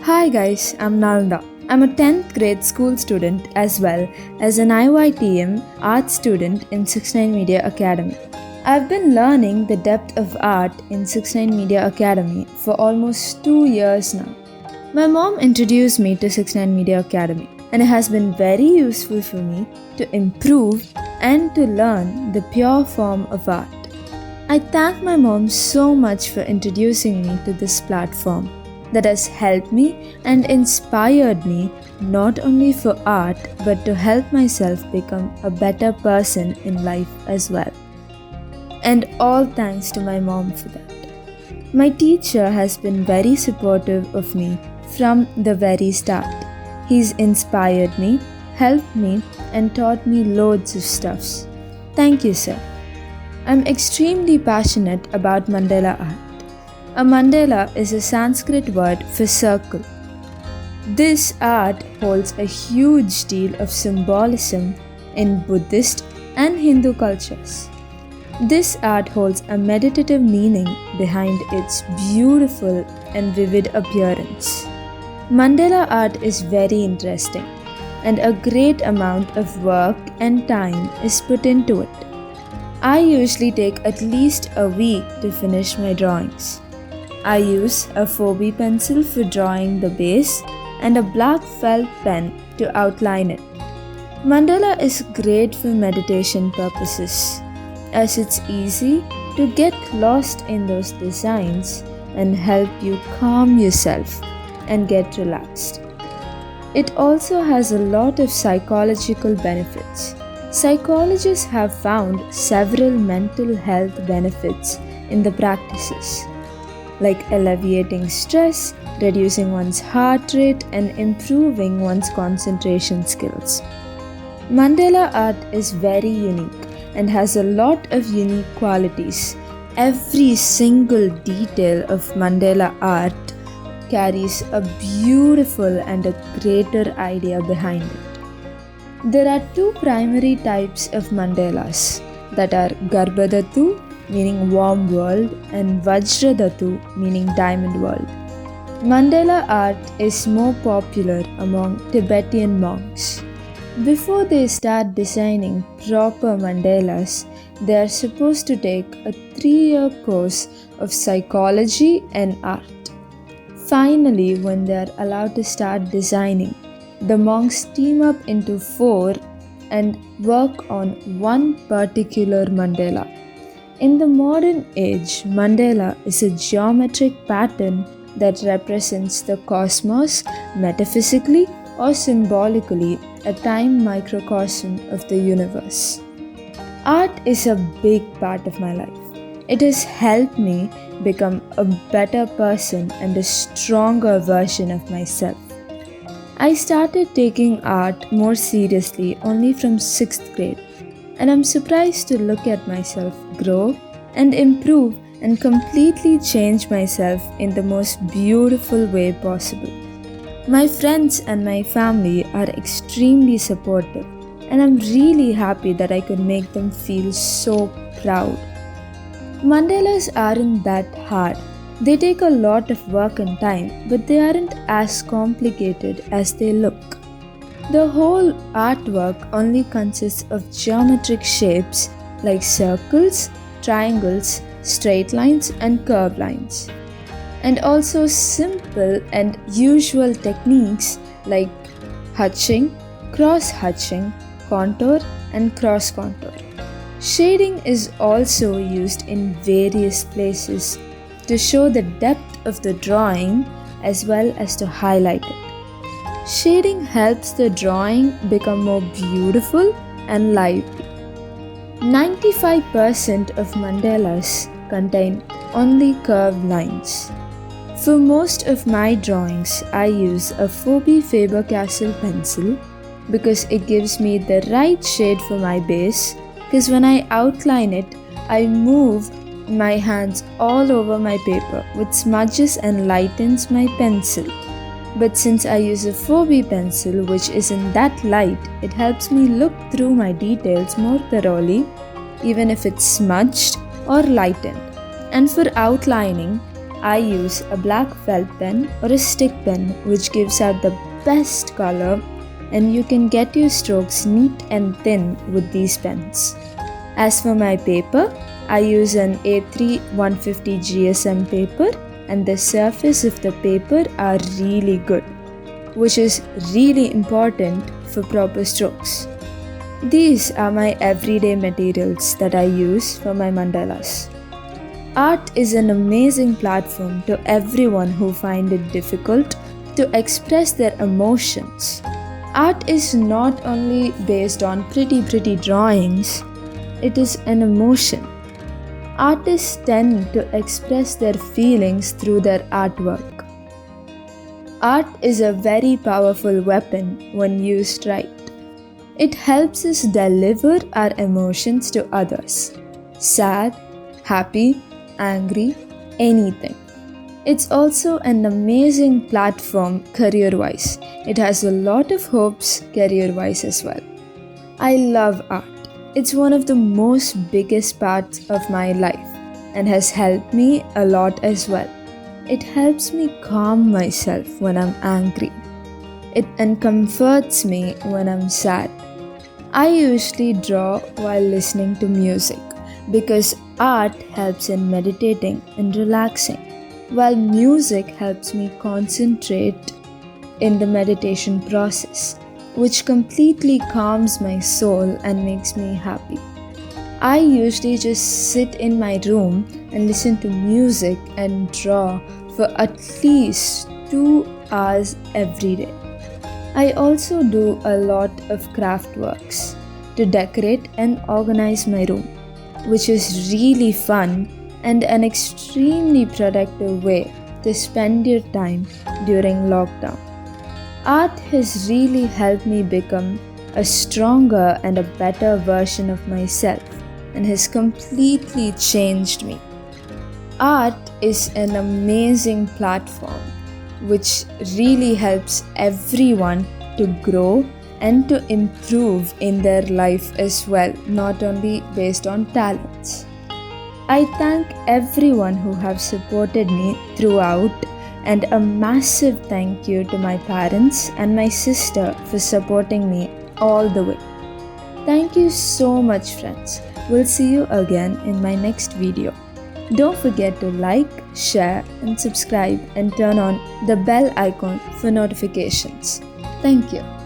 Hi guys, I'm Nalda. I'm a 10th grade school student as well as an Iytm art student in 69MEDIA Academy. I've been learning the depth of art in 69MEDIA Academy for almost 2 years now. My mom introduced me to 69MEDIA Academy and it has been very useful for me to improve and to learn the pure form of art. I thank my mom so much for introducing me to this platform that has helped me and inspired me not only for art but to help myself become a better person in life as well. And all thanks to my mom for that. My teacher has been very supportive of me from the very start. He's inspired me, helped me, and taught me loads of stuffs. Thank you, sir. I'm extremely passionate about mandala art. A mandala is a Sanskrit word for circle. This art holds a huge deal of symbolism in Buddhist and Hindu cultures. This art holds a meditative meaning behind its beautiful and vivid appearance. Mandala art is very interesting, and a great amount of work and time is put into it. I usually take at least a week to finish my drawings. I use a 4B pencil for drawing the base and a black felt pen to outline it. Mandala is great for meditation purposes, as it's easy to get lost in those designs and help you calm yourself and get relaxed. It also has a lot of psychological benefits. Psychologists have found several mental health benefits in the practices, like alleviating stress, reducing one's heart rate, and improving one's concentration skills. Mandala art is very unique and has a lot of unique qualities. Every single detail of mandala art carries a beautiful and a greater idea behind it. There are two primary types of mandalas, that are Garbhadhatu, meaning warm world, and Vajradhatu, meaning diamond world. Mandala art is more popular among Tibetan monks. Before they start designing proper mandalas, they are supposed to take a 3-year course of psychology and art. Finally, when they are allowed to start designing, the monks team up into 4 and work on one particular mandala. In the modern age, mandala is a geometric pattern that represents the cosmos metaphysically or symbolically, a time microcosm of the universe. Art is a big part of my life. It has helped me become a better person and a stronger version of myself. I started taking art more seriously only from 6th grade, and I'm surprised to look at myself grow and improve and completely change myself in the most beautiful way possible. My friends and my family are extremely supportive, and I'm really happy that I could make them feel so proud. Mandalas aren't that hard. They take a lot of work and time, but they aren't as complicated as they look. The whole artwork only consists of geometric shapes like circles, triangles, straight lines, and curved lines, and also simple and usual techniques like hatching, cross-hatching, contour, and cross-contour. Shading is also used in various places to show the depth of the drawing as well as to highlight it. Shading helps the drawing become more beautiful and lively. 95% of mandalas contain only curved lines. For most of my drawings, I use a 4B Faber-Castell pencil because it gives me the right shade for my base, because when I outline it, I move my hands all over my paper, which smudges and lightens my pencil. But since I use a 4B pencil which isn't that light, it helps me look through my details more thoroughly, even if it's smudged or lightened. And for outlining, I use a black felt pen or a stick pen which gives out the best color, and you can get your strokes neat and thin with these pens. As for my paper, I use an A3 150 GSM paper, and the surface of the paper are really good, which is really important for proper strokes. These are my everyday materials that I use for my mandalas. Art is an amazing platform to everyone who find it difficult to express their emotions. Art is not only based on pretty drawings, it is an emotion. Artists tend to express their feelings through their artwork. Art is a very powerful weapon when used right. It helps us deliver our emotions to others. Sad, happy, angry, anything. It's also an amazing platform career-wise. It has a lot of hopes career-wise as well. I love art. It's one of the most biggest parts of my life and has helped me a lot as well. It helps me calm myself when I'm angry. And comforts me when I'm sad. I usually draw while listening to music because art helps in meditating and relaxing, while music helps me concentrate in the meditation process, which completely calms my soul and makes me happy. I usually just sit in my room and listen to music and draw for at least 2 hours every day. I also do a lot of craft works to decorate and organize my room, which is really fun and an extremely productive way to spend your time during lockdown. Art has really helped me become a stronger and a better version of myself and has completely changed me. Art is an amazing platform which really helps everyone to grow and to improve in their life as well, not only based on talents. I thank everyone who have supported me throughout, and a massive thank you to my parents and my sister for supporting me all the way. Thank you so much, friends. We'll see you again in my next video. Don't forget to like, share and subscribe and turn on the bell icon for notifications. Thank you.